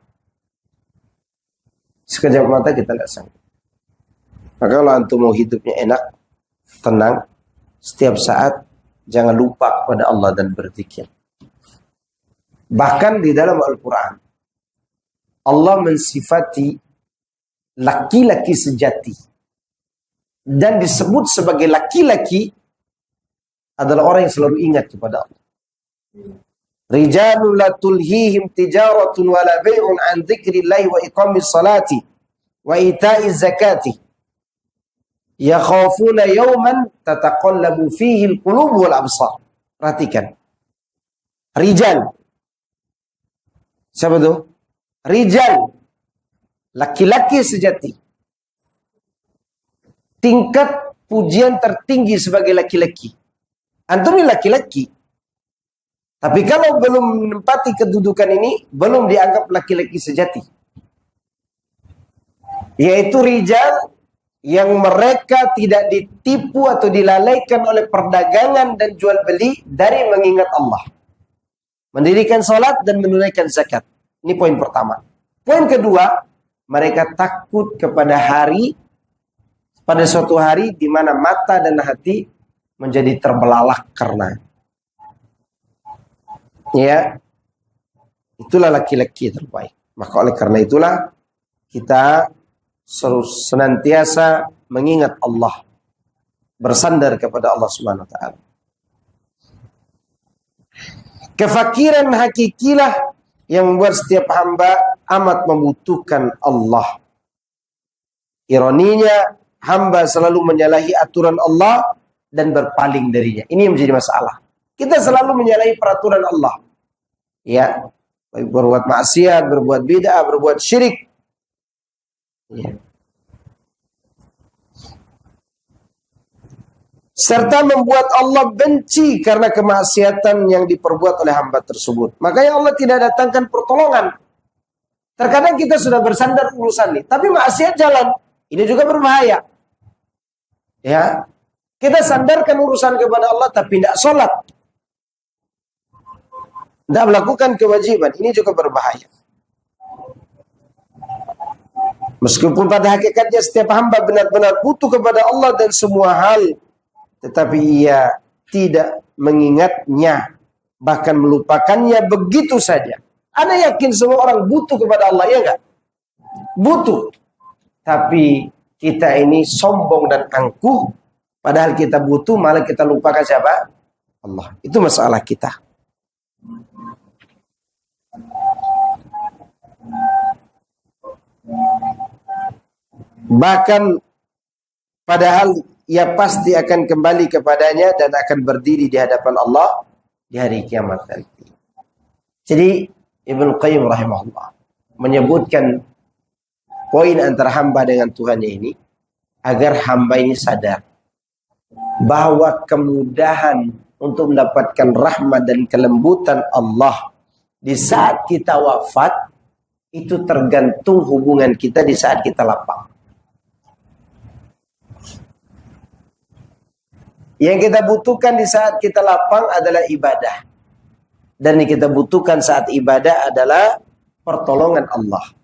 Sekejap mata kita tidak sanggup. Maka kalau antum mau hidupnya enak, tenang, setiap saat jangan lupa kepada Allah dan berzikir. Bahkan di dalam Al-Quran Allah mensifati laki-laki sejati dan disebut sebagai laki-laki adalah orang yang selalu ingat kepada Allah. Rijalun la tulhihim tijaratun wala bai'un an dzikrillahi wa iqamis salati wa ita'iz zakati yakhafuna yawman tataqallabu fihi al-qulub wal absar. Perhatikan. Rijal. Siapa itu? Rijal. Laki-laki sejati. Tingkat pujian tertinggi sebagai laki-laki. Antum ini laki-laki. Tapi kalau belum menempati kedudukan ini, belum dianggap laki-laki sejati. Yaitu rijal yang mereka tidak ditipu atau dilalaikan oleh perdagangan dan jual beli dari mengingat Allah. Mendirikan salat dan menunaikan zakat. Ini poin pertama. Poin kedua, mereka takut kepada hari, pada suatu hari di mana mata dan hati menjadi terbelalak karena. Ya, itulah laki-laki terbaik. Maka oleh karena itulah kita senantiasa mengingat Allah, bersandar kepada Allah Subhanahu wa taala. Kefakiran hakikilah yang membuat setiap hamba amat membutuhkan Allah. Ironinya, hamba selalu menyalahi aturan Allah dan berpaling darinya. Ini yang menjadi masalah. Kita selalu menyalahi peraturan Allah. Ya, berbuat maksiat, berbuat bid'ah, berbuat syirik. Ya. Serta membuat Allah benci karena kemaksiatan yang diperbuat oleh hamba tersebut. Makanya Allah tidak datangkan pertolongan. Terkadang kita sudah bersandar urusan ini, tapi maksiat jalan. Ini juga berbahaya. Ya. Kita sandarkan urusan kepada Allah tapi tidak sholat. Tidak melakukan kewajiban. Ini juga berbahaya. Meskipun pada hakikatnya setiap hamba benar-benar butuh kepada Allah dan semua hal, tetapi ia tidak mengingatnya, bahkan melupakannya begitu saja. Ana yakin semua orang butuh kepada Allah, ya enggak? Butuh. Tapi kita ini sombong dan angkuh, padahal kita butuh, malah kita lupakan siapa? Allah. Itu masalah kita. Bahkan padahal ia pasti akan kembali kepadanya dan akan berdiri di hadapan Allah di hari kiamat nanti. Jadi Ibnu Qayyim rahimahullah menyebutkan poin antara hamba dengan Tuhannya ini agar hamba ini sadar bahwa kemudahan untuk mendapatkan rahmat dan kelembutan Allah di saat kita wafat itu tergantung hubungan kita di saat kita lapang. Yang kita butuhkan di saat kita lapang adalah ibadah. Dan yang kita butuhkan saat ibadah adalah pertolongan Allah.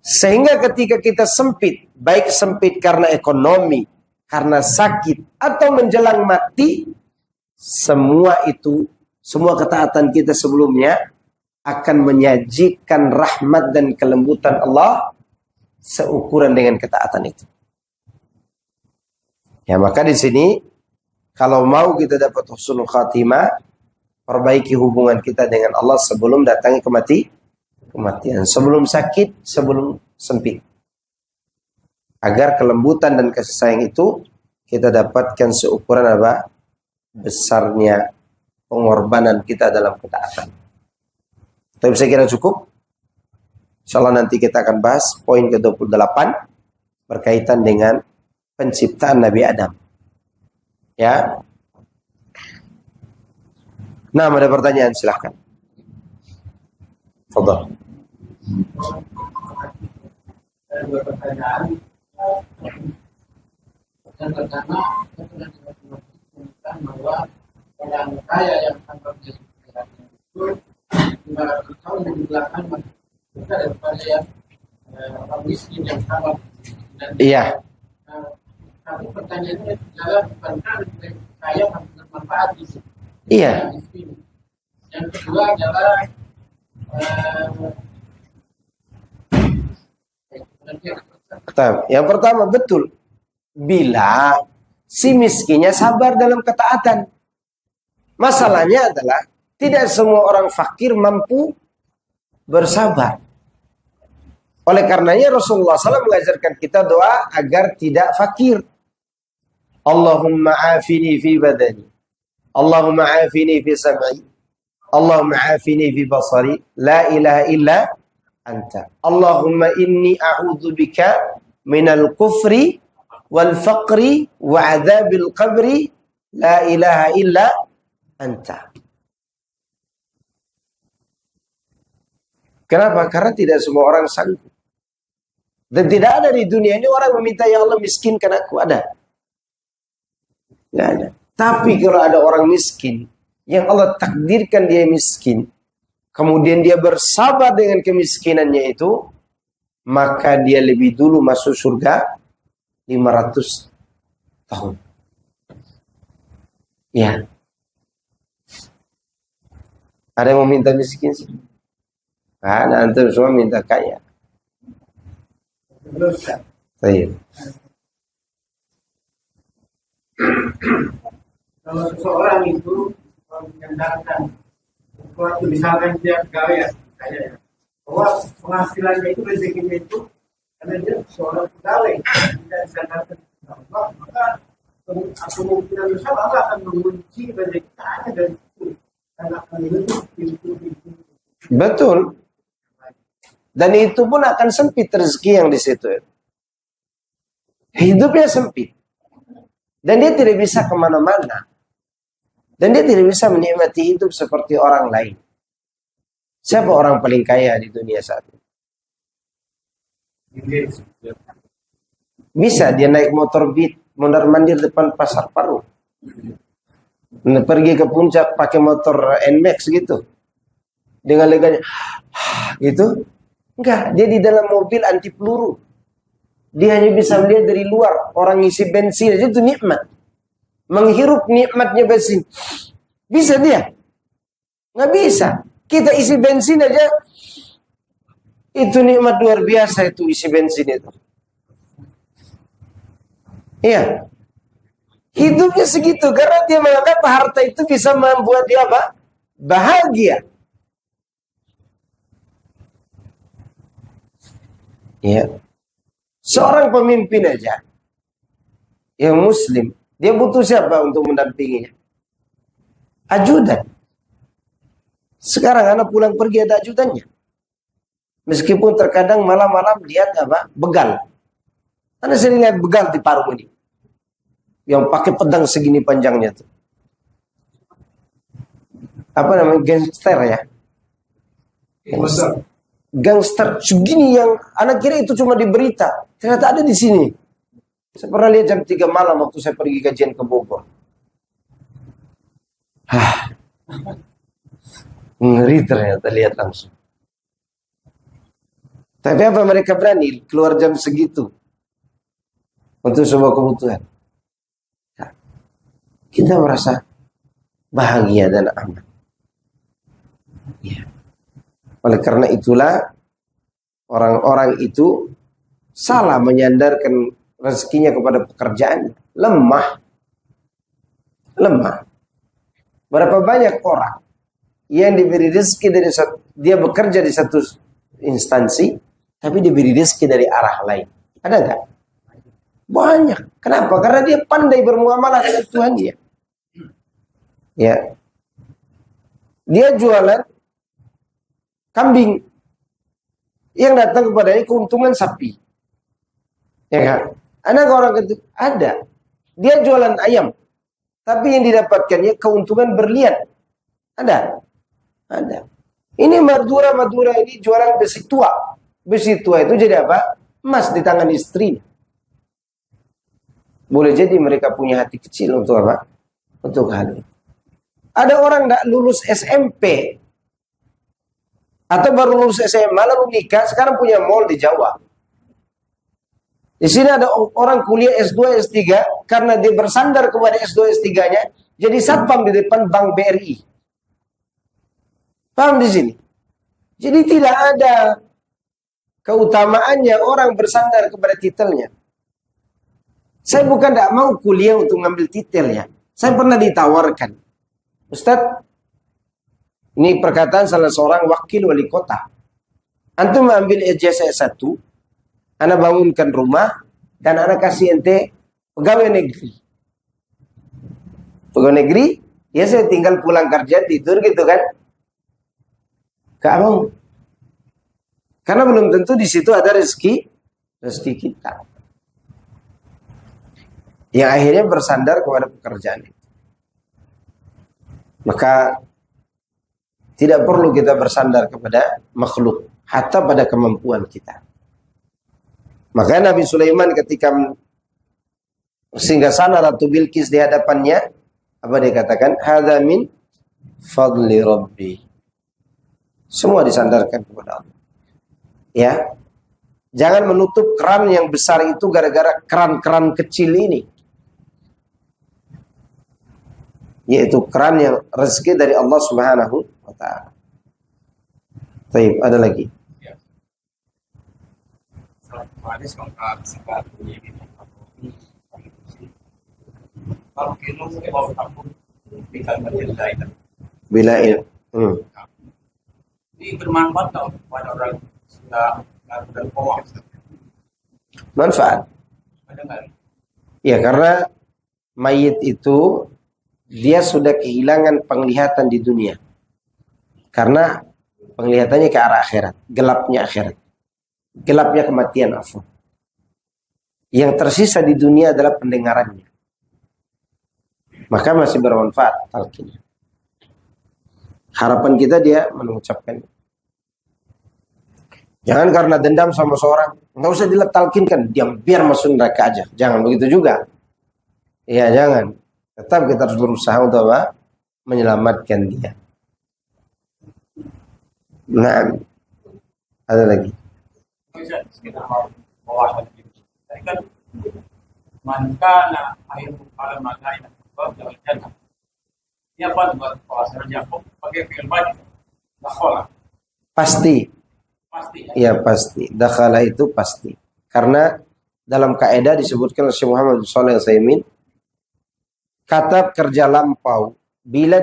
Sehingga ketika kita sempit, baik sempit karena ekonomi, karena sakit, atau menjelang mati, semua itu, semua ketaatan kita sebelumnya akan menyajikan rahmat dan kelembutan Allah seukuran dengan ketaatan itu. Ya, maka di sini kalau mau kita dapat husnul khatimah, perbaiki hubungan kita dengan Allah sebelum datangnya kematian, sebelum sakit, sebelum sempit. Agar kelembutan dan kasih sayang itu kita dapatkan seukuran apa? Besarnya pengorbanan kita dalam ketaatan. Tapi saya kira cukup. Insyaallah nanti kita akan bahas poin ke-28 berkaitan dengan penciptaan Nabi Adam. Ya. Nah, ada pertanyaan, silahkan. Fadhal. Dua pertanyaan. Yang pertama, saya pernah disebutkan bahwa orang kaya yang tanpa kesehatan itu 500 tahun di belakang masih besar daripada yang orang miskin yang sama. Iya. Tapi pertanyaannya adalah bukankah kaya masih bermanfaat di situ? Iya. Yang kedua adalah yang pertama betul. Bila si miskinnya sabar dalam ketaatan. Masalahnya adalah tidak semua orang fakir mampu bersabar. Oleh karenanya Rasulullah SAW mengajarkan kita doa agar tidak fakir. Allahumma afini fi badani. Allahumma afini fi sam'i. Allahumma afini fi basari. La ilaha illa anta. Allahumma inni a'udzu bika minal kufri wal faqri wa adzabil qabri. La ilaha illa anta. Kenapa? Karena tidak semua orang sanggup. Dan tidak ada di dunia ini orang meminta, ya Allah miskinkan aku. Ada? Tidak ada. Tapi kalau ada orang miskin, yang Allah takdirkan dia miskin, kemudian dia bersabar dengan kemiskinannya itu, maka dia lebih dulu masuk surga 500 tahun. Ya. Ada yang mau minta miskin sih? Nah, antum semua minta kaya. Baik. Kalau seseorang itu menyandarkan sesuatu, misalkan dia pegawai ya, bahwa penghasilannya itu rezekinya itu karena dia seorang pegawai tidak disandarkan Allah, maka kemungkinan besar Allah akan mengunci rezekinya dari itu karena akan menutup pintu-pintu. Betul. Dan itu pun akan sempit rezeki yang di situ. Hidupnya sempit. Dan dia tidak bisa kemana-mana. Dan dia tidak bisa menikmati hidup seperti orang lain. Siapa orang paling kaya di dunia saat ini? Bisa dia naik motor Beat, mondar-mandir depan pasar Paru. Pergi ke puncak pakai motor NMAX gitu. Dengan leganya gitu. Enggak, dia di dalam mobil anti peluru. Dia hanya bisa melihat dari luar. Orang ngisi bensin aja itu nikmat. Menghirup nikmatnya bensin. Bisa dia? Nggak bisa. Kita isi bensin aja, itu nikmat luar biasa itu isi bensin itu. Iya. Hidupnya segitu karena dia menganggap harta itu bisa membuat dia apa? Bahagia. Iya. Seorang pemimpin aja yang muslim, dia butuh siapa untuk mendampinginya? Ajudan. Sekarang anak pulang pergi ada ajudannya. Meskipun terkadang malam-malam lihat apa? Begal. Anda sering lihat begal di Parung ini. Yang pakai pedang segini panjangnya tuh. Apa namanya? Gangster ya? Gangster segini yang anak kira itu cuma di berita. Ternyata ada di sini. Saya pernah lihat jam 3 malam waktu saya pergi kajian ke Bogor. Ngeri ternyata lihat langsung. Tapi apa mereka berani keluar jam segitu untuk sebuah kebutuhan? Nah, kita merasa bahagia dan aman. Ya. Oleh karena itulah orang-orang itu salah menyandarkan rezekinya kepada pekerjaan. Lemah. Berapa banyak orang yang diberi rezeki dari dia bekerja di satu instansi, tapi diberi rezeki dari arah lain. Ada nggak? Banyak. Kenapa? Karena dia pandai bermuamalah dengan Tuhan dia. Ya. Dia jualan kambing. Yang datang kepadanya keuntungan sapi. Ya kan? Anak orang itu ada. Dia jualan ayam. Tapi yang didapatkannya keuntungan berlian. Ada. Ini Madura ini jualan besi tua. Besi tua itu jadi apa? Emas di tangan istri. Boleh jadi mereka punya hati kecil untuk apa? Untuk hal itu. Ada orang tidak lulus SMP atau baru lulus SMA lalu nikah, sekarang punya mall di Jawa. Di sini ada orang kuliah S2, S3 karena dia bersandar kepada S2, S3-nya jadi satpam di depan Bank BRI. Paham di sini? Jadi tidak ada keutamaannya orang bersandar kepada titelnya. Saya bukan tidak mau kuliah untuk ngambil titelnya. Saya pernah ditawarkan, Ustadz, ini perkataan salah seorang wakil wali kota. Antum ambil ijazah S1, Anda bangunkan rumah, dan Anda kasih ente pegawai negeri. Pegawai negeri, ya saya tinggal pulang kerja, tidur gitu kan. Gak mau. Karena belum tentu di situ ada rezeki kita. Yang akhirnya bersandar kepada pekerjaan itu. Maka tidak perlu kita bersandar kepada makhluk, hatta pada kemampuan kita. Maka Nabi Sulaiman ketika singgasana Ratu Bilqis di hadapannya, apa dia katakan? Hadza min fadli Rabbi. Semua disandarkan kepada Allah. Ya. Jangan menutup keran yang besar itu gara-gara keran-keran kecil ini. Yaitu keran yang rezeki dari Allah Subhanahu wa ta'ala. Baik, ada lagi. Bila ini bermanfaat kalau pada orang sudah berkoma. Manfaat. Ya, karena mayit itu dia sudah kehilangan penglihatan di dunia. Karena penglihatannya ke arah akhirat, gelapnya akhirat. Gelapnya kematian, afwan. Yang tersisa di dunia adalah pendengarannya. Maka masih bermanfaat talqinnya. Harapan kita dia mengucapkan. Jangan karena dendam sama seorang, nggak usah diletalkinkan, diam biar masuk neraka aja. Jangan begitu juga. Iya, jangan. Tetap kita harus berusaha untuk apa? Menyelamatkan dia. Nah, ada lagi. bisa sekitar bawah gitu. Tadi kan mankana akhir pada mata ini jalan jalan. Ini apa buat puasa Yakub pakai film baju? Dakhala. Pasti. Pasti. Ya pasti. Dakhala itu pasti. Karena dalam kaidah disebutkan oleh Syekh Muhammad bin Shalih Al-Utsaimin, kata kerja lampau bila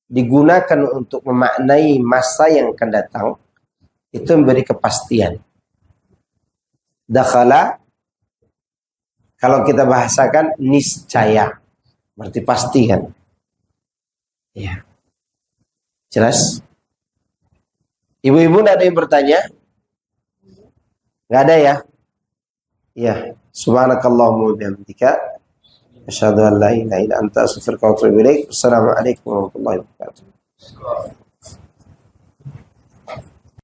digunakan untuk memaknai masa yang akan datang, itu memberi kepastian. Dakhala, kalau kita bahasakan niscaya, berarti pasti kan? Ya. Jelas? Ibu-ibu ada yang bertanya? Nggak ada ya? Ya. Subhanakallahumma wa bihamdika asyhadu an la ilaha illa anta astaghfiruka wa atubu ilaik. Assalamualaikum warahmatullahi wabarakatuh.